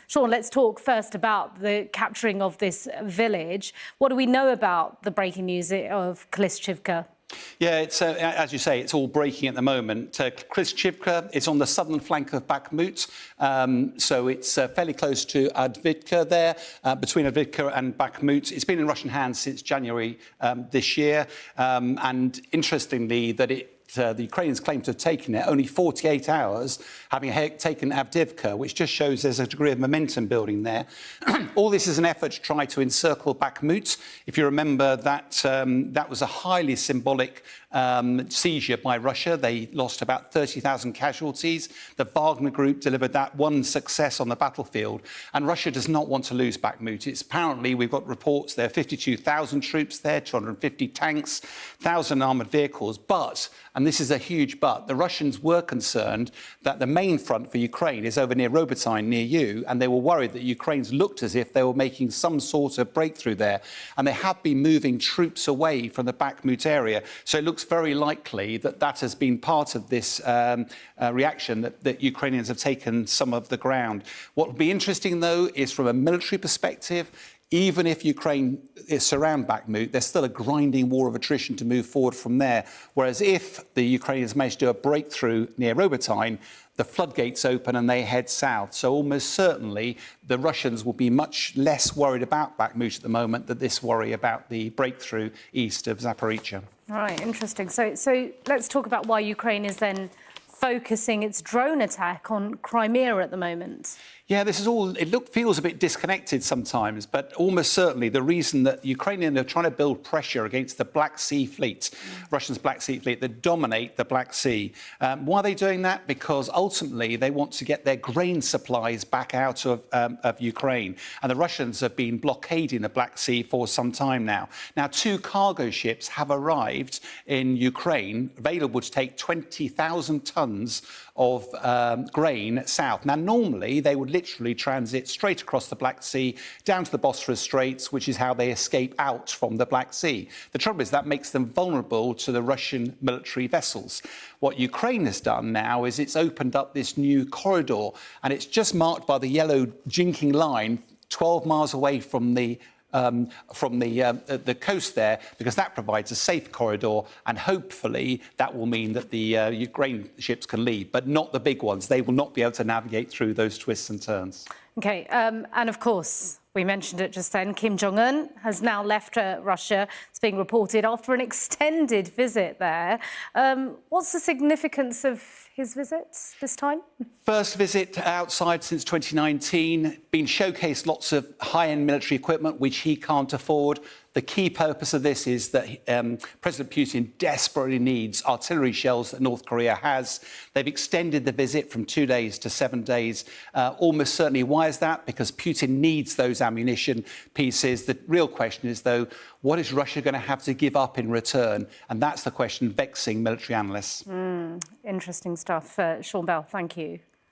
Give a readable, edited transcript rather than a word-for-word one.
Sean, let's talk first about the capturing of this village. What do we know about the breaking news of Klishchiivka? Yeah, it's as you say, it's all breaking at the moment. Klishchiivka is on the southern flank of Bakhmut, so it's fairly close to Andriivka there, between Andriivka and Bakhmut. It's been in Russian hands since January this year, and interestingly, the Ukrainians claim to have taken it only 48 hours, having taken Andriivka, which just shows there's a degree of momentum building there. All this is an effort to try to encircle Bakhmut. If you remember, that was a highly symbolic seizure by Russia. They lost about 30,000 casualties. The Wagner group delivered that one success on the battlefield. And Russia does not want to lose Bakhmut. It's apparently, we've got reports there, 52,000 troops there, 250 tanks, 1,000 armoured vehicles. But, and this is a huge but, the Russians were concerned that the main front for Ukraine is over near Robotyne, near you, and they were worried that Ukrainians looked as if they were making some sort of breakthrough there. And they have been moving troops away from the Bakhmut area. So it looks very likely that that has been part of this reaction, that Ukrainians have taken some of the ground. What will be interesting, though, is from a military perspective, even if Ukraine is surround Bakhmut, there's still a grinding war of attrition to move forward from there. Whereas if the Ukrainians manage to do a breakthrough near Robotyne, the floodgates open and they head south. So almost certainly the Russians will be much less worried about Bakhmut at the moment than this worry about the breakthrough east of Zaporizhzhia. All right, interesting. So let's talk about why Ukraine is then focusing its drone attack on Crimea at the moment. Yeah, this is all, feels a bit disconnected sometimes, but almost certainly the reason that Ukrainians are trying to build pressure against the Black Sea fleet, Russia's Black Sea fleet that dominate the Black Sea. Why are they doing that? Because ultimately they want to get their grain supplies back out of Ukraine. And the Russians have been blockading the Black Sea for some time now. Now, 2 cargo ships have arrived in Ukraine, available to take 20,000 tons of grain south. Now, normally they would literally transit straight across the Black Sea down to the Bosphorus Straits, which is how they escape out from the Black Sea. The trouble is that makes them vulnerable to the Russian military vessels. What Ukraine has done now is it's opened up this new corridor, and it's just marked by the yellow jinking line 12 miles away from the coast there, because that provides a safe corridor, and hopefully that will mean that the Ukraine ships can leave, but not the big ones. They will not be able to navigate through those twists and turns. OK, and of course, we mentioned it just then, Kim Jong-un has now left Russia. It's being reported after an extended visit there. What's the significance of his visit this time? First visit outside since 2019, been showcased lots of high-end military equipment, which he can't afford. The key purpose of this is that President Putin desperately needs artillery shells that North Korea has. They've extended the visit from 2 days to 7 days. Almost certainly, why is that? Because Putin needs those ammunition pieces. The real question is, though, what is Russia going to have to give up in return? And that's the question vexing military analysts. Interesting stuff. Sean Bell, thank you.